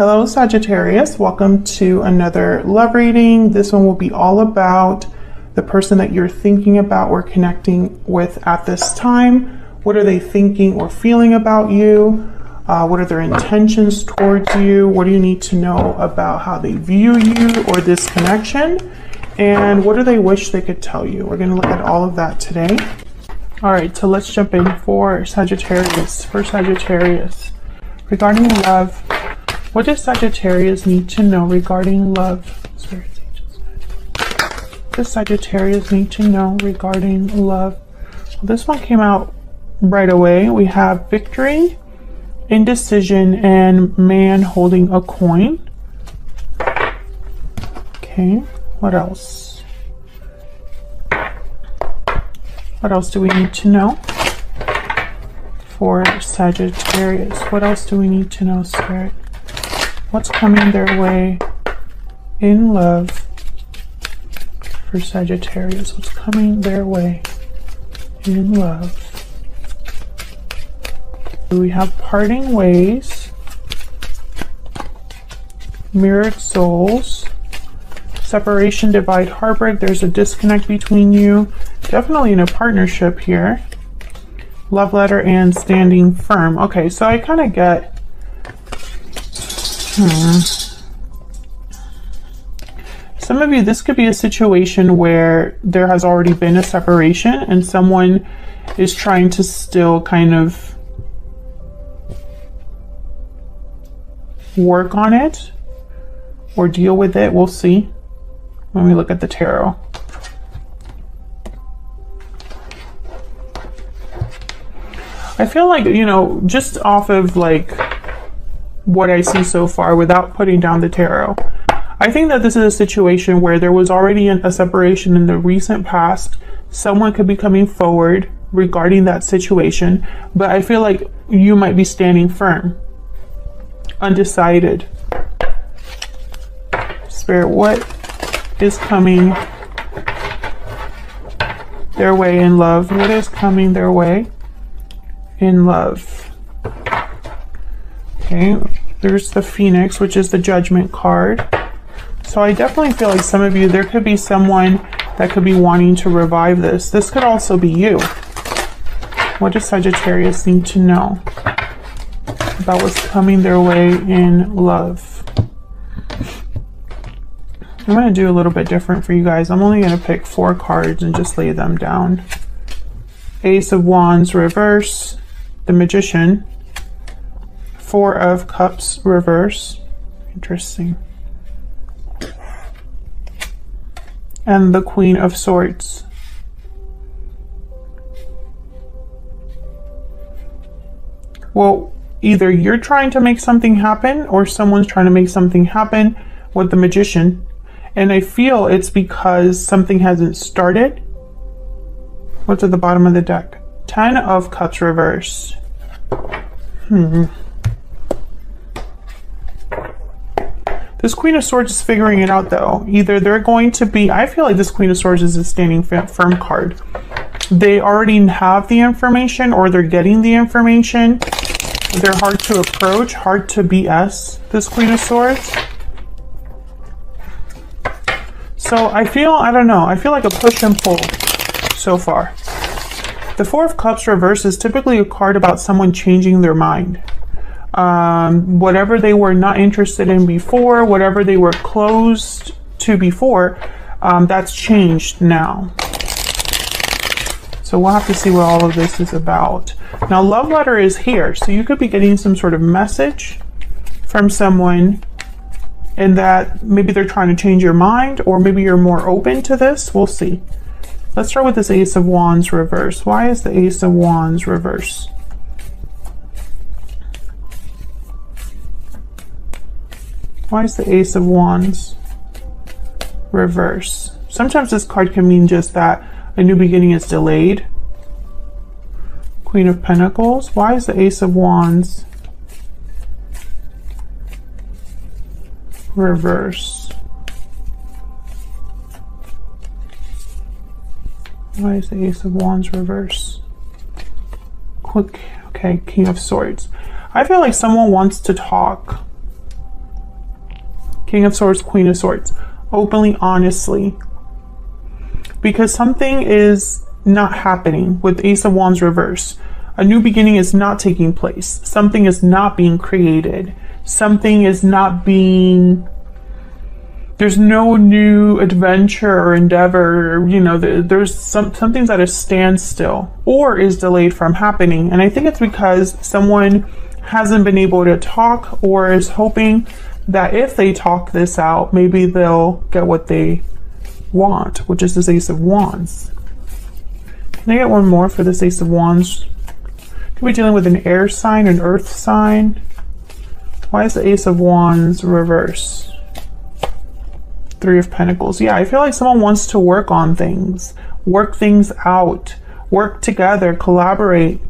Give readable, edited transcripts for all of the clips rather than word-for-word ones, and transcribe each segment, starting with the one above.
Hello Sagittarius, welcome to another love reading. This one will be all about the person that you're thinking about or connecting with at this time. What are they thinking or feeling about you? What are their intentions towards you? What do you need to know about how they view you or this connection? And what do they wish they could tell you? We're going to look at all of that today. All right, so let's jump in for Sagittarius. Regarding love, what does Sagittarius need to know regarding love? What does Sagittarius need to know regarding love? Well, this one came out right away. We have victory, indecision, and man holding a coin. Okay, what else? What else do we need to know for Sagittarius? What else do we need to know, Spirit? What's coming their way in love for Sagittarius? What's coming their way in love? We have parting ways, mirrored souls, separation, divide, heartbreak. There's a disconnect between you. Definitely in a partnership here. Love letter and standing firm. Okay, so I kind of get some of you, this could be a situation where there has already been a separation and someone is trying to still kind of work on it or deal with it. We'll see when we look at the tarot. I feel like, you know, just off of like what I see so far without putting down the tarot, I think that this is a situation where there was already a separation in the recent past. Someone could be coming forward regarding that situation, but I feel like you might be standing firm, undecided. Spirit, what is coming their way in love? What is coming their way in love? Okay, there's the Phoenix, which is the Judgment card. So I definitely feel like some of you, there could be someone that could be wanting to revive this. This could also be you. What does Sagittarius need to know about what's coming their way in love? I'm going to do a little bit different for you guys. I'm only going to pick 4 cards and just lay them down. Ace of Wands reverse, the Magician, 4 of Cups reverse, interesting, and the Queen of Swords. Well, either you're trying to make something happen or someone's trying to make something happen with the Magician, and I feel it's because something hasn't started. What's at the bottom of the deck? 10 of Cups reverse. This Queen of Swords is figuring it out though. Either they're going to be, I feel like this Queen of Swords is a standing firm card. They already have the information or they're getting the information. They're hard to approach, hard to BS, this Queen of Swords. So I feel, I don't know, I feel like a push and pull so far. The 4 of Cups reverse is typically a card about someone changing their mind. Whatever they were not interested in before, whatever they were closed to before, that's changed now. So we'll have to see what all of this is about. Now, love letter is here, so you could be getting some sort of message from someone and that maybe they're trying to change your mind or maybe you're more open to this. We'll see. Let's start with this Ace of Wands reverse. Why is the Ace of Wands reverse? Why is the Ace of Wands reverse? Sometimes this card can mean just that a new beginning is delayed. Queen of Pentacles. Why is the Ace of Wands reverse? Why is the Ace of Wands reverse? Okay, King of Swords. I feel like someone wants to talk King of Swords, Queen of Swords. Openly, honestly. Because something is not happening with Ace of Wands reverse. A new beginning is not taking place. Something is not being created. Something is not being... There's no new adventure or endeavor, you know, there's something's at a standstill or is delayed from happening. And I think it's because someone hasn't been able to talk or is hoping that if they talk this out, maybe they'll get what they want, which is this Ace of Wands. Can I get one more for this Ace of Wands? Could be dealing with an air sign, an earth sign. Why is the Ace of Wands reverse? Three of Pentacles. Yeah, I feel like someone wants to work on things, work things out, work together, collaborate.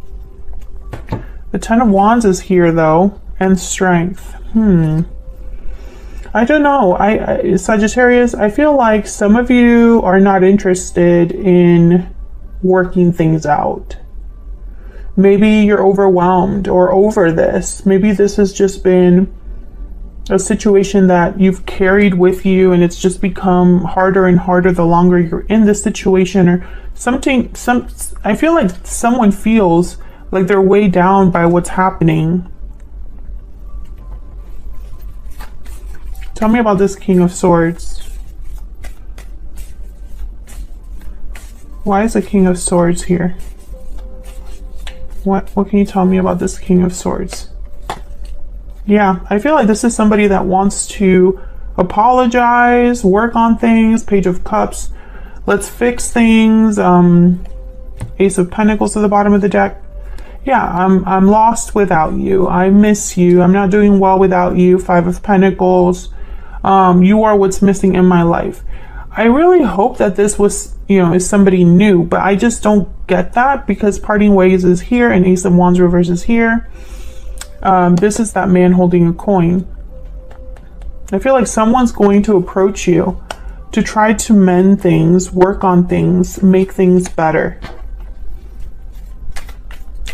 The Ten of Wands is here though, and Strength. I don't know. Sagittarius, I feel like some of you are not interested in working things out. Maybe you're overwhelmed or over this. Maybe this has just been a situation that you've carried with you and it's just become harder and harder the longer you're in this situation, or something. I feel like someone feels like they're weighed down by what's happening. Tell me about this King of Swords. Why is the King of Swords here? What can you tell me about this King of Swords? Yeah, I feel like this is somebody that wants to apologize, work on things. Page of Cups. Let's fix things. Ace of Pentacles at the bottom of the deck. Yeah, I'm lost without you. I miss you. I'm not doing well without you. Five of Pentacles. You are what's missing in my life. I really hope that this was, is somebody new, but I just don't get that because parting ways is here and Ace of Wands reverse is here. This is that man holding a coin. I feel like someone's going to approach you to try to mend things, work on things, make things better.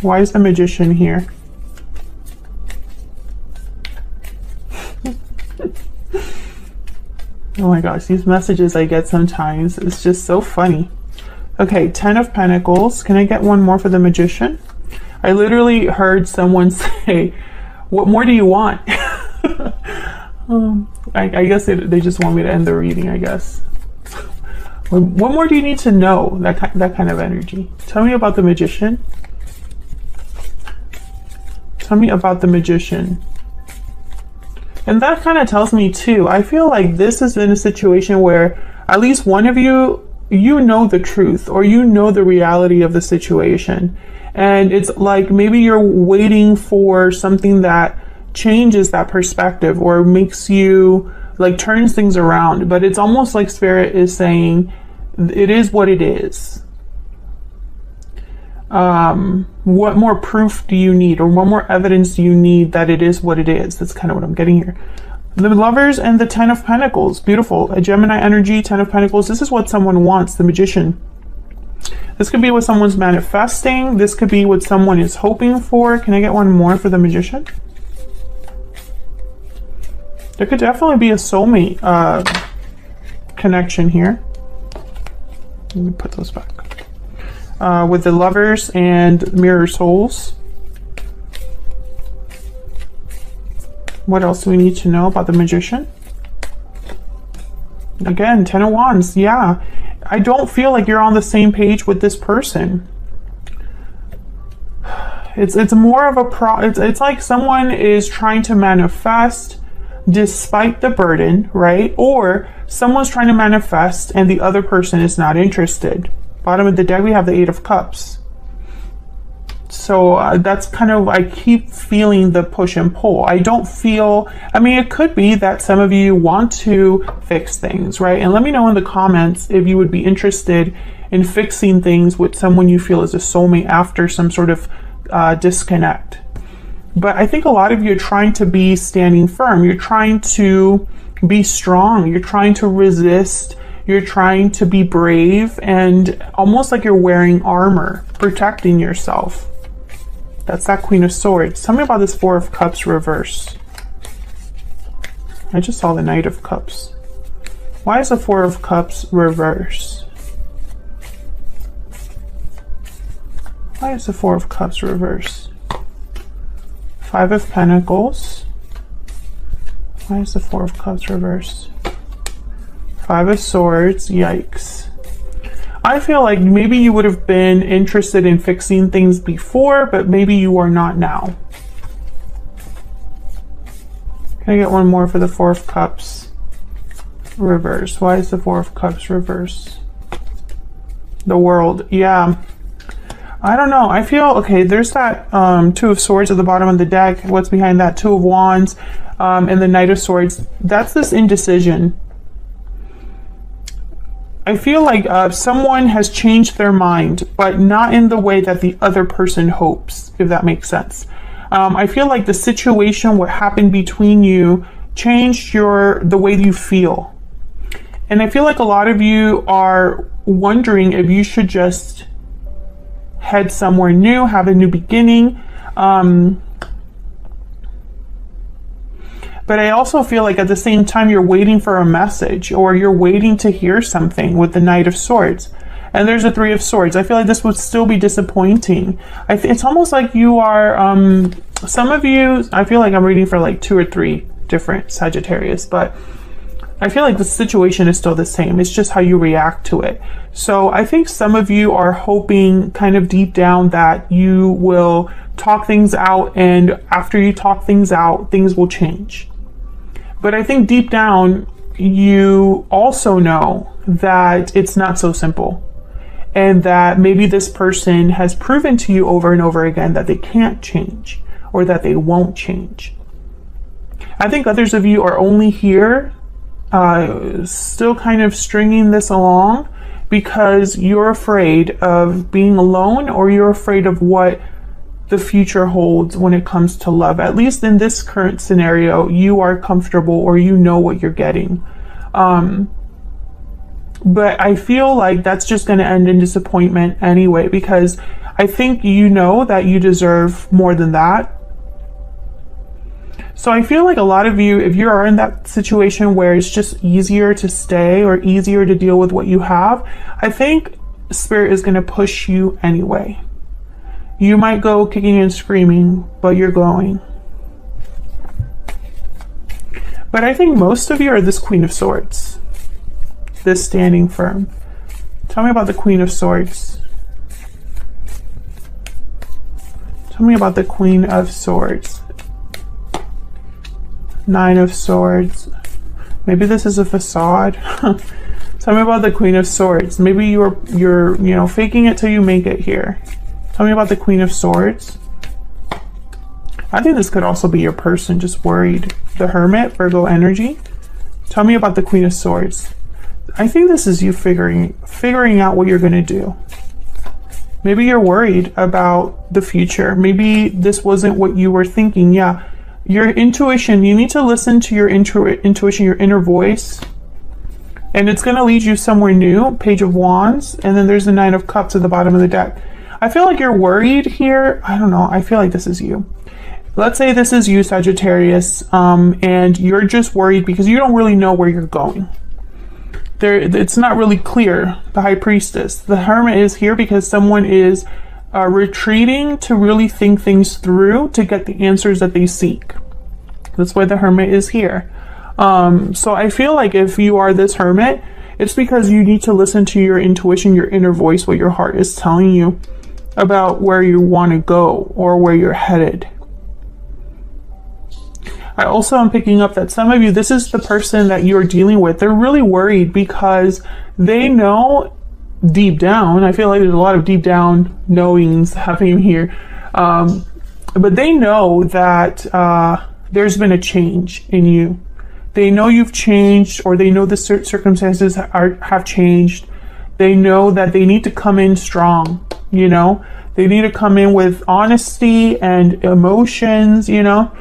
Why is the Magician here? Oh my gosh, these messages I get sometimes, it's just so funny. Okay, Ten of Pentacles. Can I get one more for the Magician? I literally heard someone say, what more do you want? I guess they just want me to end the reading, I guess. What more do you need to know? That kind of energy. Tell me about the Magician. Tell me about the Magician. And that kind of tells me too, I feel like this is in a situation where at least one of you know the truth or you know the reality of the situation. And it's like maybe you're waiting for something that changes that perspective or makes you, like, turns things around. But it's almost like Spirit is saying, it is what it is. What more proof do you need, or what more evidence do you need that it is what it is? That's kind of what I'm getting here. The Lovers and the Ten of Pentacles. Beautiful. A Gemini energy, Ten of Pentacles. This is what someone wants, the Magician. This could be what someone's manifesting. This could be what someone is hoping for. Can I get one more for the Magician? There could definitely be a soulmate connection here. Let me put those back. With the Lovers and Mirror Souls. What else do we need to know about the Magician? Again, Ten of Wands. Yeah, I don't feel like you're on the same page with this person. It's more of a it's like someone is trying to manifest despite the burden, right? Or someone's trying to manifest and the other person is not interested. Bottom of the deck, we have the Eight of Cups. So that's kind of, I keep feeling the push and pull. I don't feel, I mean, it could be that some of you want to fix things, right? And let me know in the comments if you would be interested in fixing things with someone you feel is a soulmate after some sort of disconnect. But I think a lot of you are trying to be standing firm. You're trying to be strong. You're trying to resist. You're trying to be brave, and almost like you're wearing armor, protecting yourself. That's that Queen of Swords. Tell me about this Four of Cups reverse. I just saw the Knight of Cups. Why is the Four of Cups reverse? Why is the Four of Cups reverse? Five of Pentacles. Why is the Four of Cups reverse? Five of Swords. Yikes. I feel like maybe you would have been interested in fixing things before, but maybe you are not now. Can I get one more for the Four of Cups reverse? Why is the Four of Cups reverse? The World. Yeah. I don't know. I feel, okay, there's that Two of Swords at the bottom of the deck. What's behind that? Two of Wands and the Knight of Swords. That's this indecision. I feel like someone has changed their mind, but not in the way that the other person hopes, if that makes sense. I feel like the situation, what happened between you, changed the way you feel. And I feel like a lot of you are wondering if you should just head somewhere new, have a new beginning. But I also feel like at the same time you're waiting for a message, or you're waiting to hear something with the Knight of Swords. And there's a Three of Swords. I feel like this would still be disappointing. It's almost like you are, some of you, I feel like I'm reading for like 2 or 3 different Sagittarius, but I feel like the situation is still the same. It's just how you react to it. So I think some of you are hoping kind of deep down that you will talk things out, and after you talk things out, things will change. But I think deep down, you also know that it's not so simple, and that maybe this person has proven to you over and over again that they can't change, or that they won't change. I think others of you are only here still kind of stringing this along because you're afraid of being alone, or you're afraid of what the future holds when it comes to love. At least in this current scenario, you are comfortable, or you know what you're getting. But I feel like that's just going to end in disappointment anyway, because I think you know that you deserve more than that. So I feel like a lot of you, if you are in that situation where it's just easier to stay or easier to deal with what you have, I think Spirit is going to push you anyway. You might go kicking and screaming, but you're going. But I think most of you are this Queen of Swords. This standing firm. Tell me about the Queen of Swords. Tell me about the Queen of Swords. Nine of Swords. Maybe this is a facade. Tell me about the Queen of Swords. Maybe you're you know, faking it till you make it here. Tell me about the Queen of Swords. I think this could also be your person, just worried. The Hermit, Virgo energy. Tell me about the Queen of Swords. I think this is you figuring out what you're going to do. Maybe you're worried about the future. Maybe this wasn't what you were thinking. Yeah, your intuition, you need to listen to your intuition, your inner voice. And it's going to lead you somewhere new. Page of Wands. And then there's the Nine of Cups at the bottom of the deck. I feel like you're worried here. I don't know. I feel like this is you. Let's say this is you, Sagittarius, and you're just worried because you don't really know where you're going. It's not really clear. The High Priestess. The Hermit is here because someone is retreating to really think things through to get the answers that they seek. That's why the Hermit is here. So I feel like if you are this Hermit, it's because you need to listen to your intuition, your inner voice, what your heart is telling you about where you want to go or where you're headed. I also am picking up that some of you, this is the person that you're dealing with. They're really worried because they know deep down, I feel like there's a lot of deep down knowings happening here. But they know that there's been a change in you. They know you've changed, or they know the circumstances have changed. They know that they need to come in strong, you know. They need to come in with honesty and emotions, you know.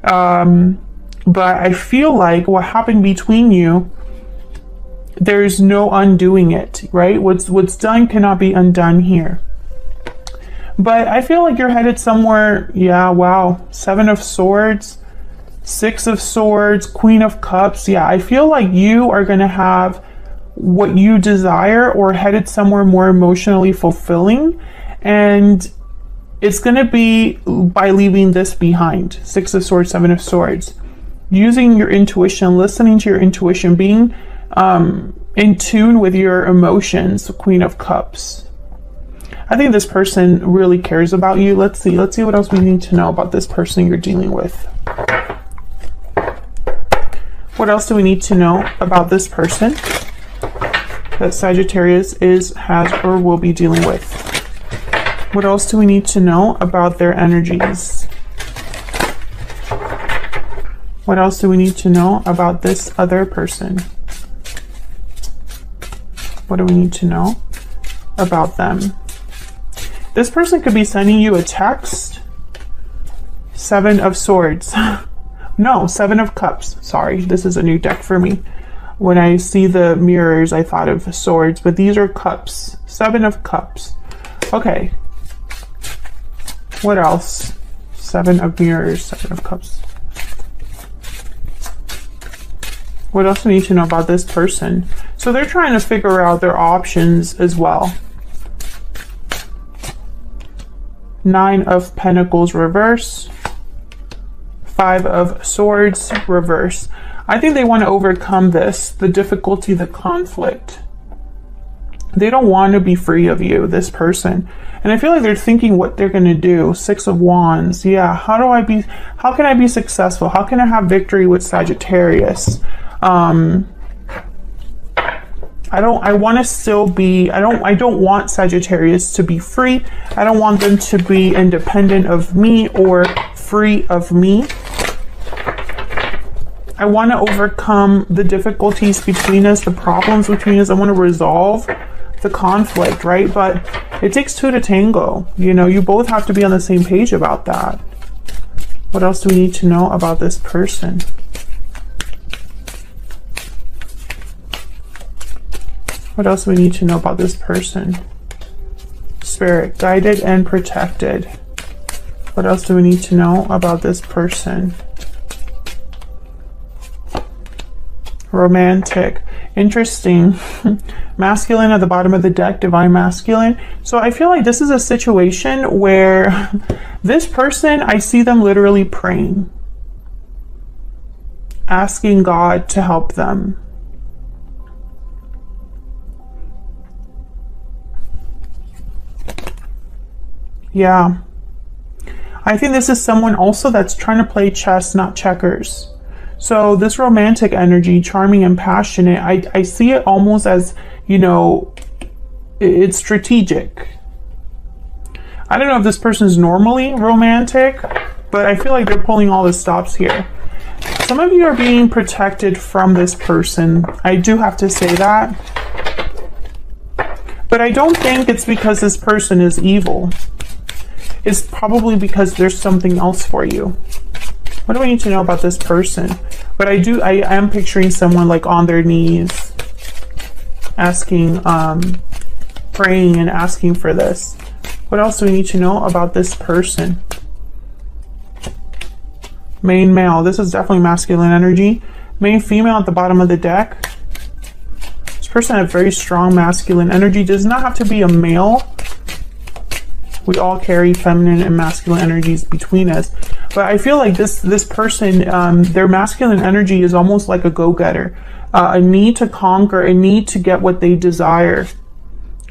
But I feel like what happened between you, there's no undoing it, right? What's done cannot be undone here. But I feel like you're headed somewhere. Yeah, wow. Seven of Swords. Six of Swords, Queen of Cups. Yeah, I feel like you are going to have what you desire or headed somewhere more emotionally fulfilling. And it's going to be by leaving this behind. Six of Swords, Seven of Swords. Using your intuition, listening to your intuition, being in tune with your emotions, Queen of Cups. I think this person really cares about you. Let's see what else we need to know about this person you're dealing with. What else do we need to know about this person that Sagittarius has, or will be dealing with? What else do we need to know about their energies? What else do we need to know about this other person? What do we need to know about them? This person could be sending you a text. Seven of Swords. No, Seven of Cups. Sorry, this is a new deck for me. When I see the mirrors, I thought of swords, but these are cups. Seven of Cups. Okay. What else? Seven of Mirrors, Seven of Cups. What else do we need to know about this person? So they're trying to figure out their options as well. Nine of Pentacles reverse. Five of Swords reverse. I think they want to overcome this, the difficulty, the conflict. They don't want to be free of you, this person. And I feel like they're thinking what they're going to do. Six of Wands. Yeah, how can I be successful? How can I have victory with Sagittarius? I don't want Sagittarius to be free. I don't want them to be independent of me or free of me. I want to overcome the difficulties between us, the problems between us. I want to resolve the conflict, right? But it takes two to tango. You know, you both have to be on the same page about that. What else do we need to know about this person? What else do we need to know about this person? Spirit, guided and protected. What else do we need to know about this person? Romantic. Interesting. Masculine at the bottom of the deck, divine masculine. So I feel like this is a situation where this person, I see them literally praying, asking God to help them. Yeah. I think this is someone also that's trying to play chess, not checkers. So this romantic energy, charming and passionate, I see it almost as, you know, it's strategic. I don't know if this person is normally romantic, but I feel like they're pulling all the stops here. Some of you are being protected from this person. I do have to say that. But I don't think it's because this person is evil. It's probably because there's something else for you. What do we need to know about this person? But I am picturing someone like on their knees, asking, praying and asking for this. What else do we need to know about this person? Main male. This is definitely masculine energy. Main female at the bottom of the deck. This person has very strong masculine energy. Does not have to be a male. We all carry feminine and masculine energies between us. But I feel like this person, their masculine energy is almost like a go-getter. A need to conquer, a need to get what they desire.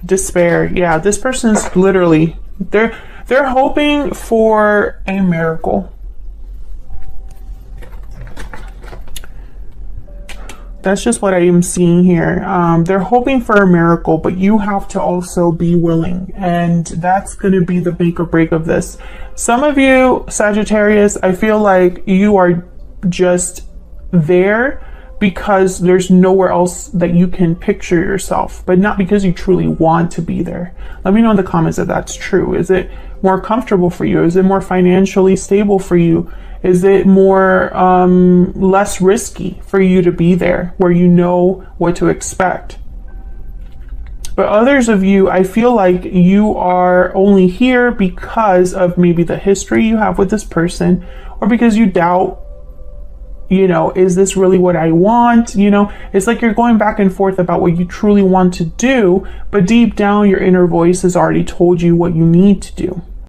Despair. Yeah, this person's literally, they're hoping for a miracle. That's just what I am seeing here. They're hoping for a miracle, but you have to also be willing. And that's going to be the make or break of this. Some of you, Sagittarius, I feel like you are just there because there's nowhere else that you can picture yourself, but not because you truly want to be there. Let me know in the comments if that's true. Is it more comfortable for you? Is it more financially stable for you? Is it more less risky for you to be there where you know what to expect? But others of you, I feel like you are only here because of maybe the history you have with this person, or because you doubt you know, is this really what I want? You know, it's like you're going back and forth about what you truly want to do, but deep down your inner voice has already told you what you need to do.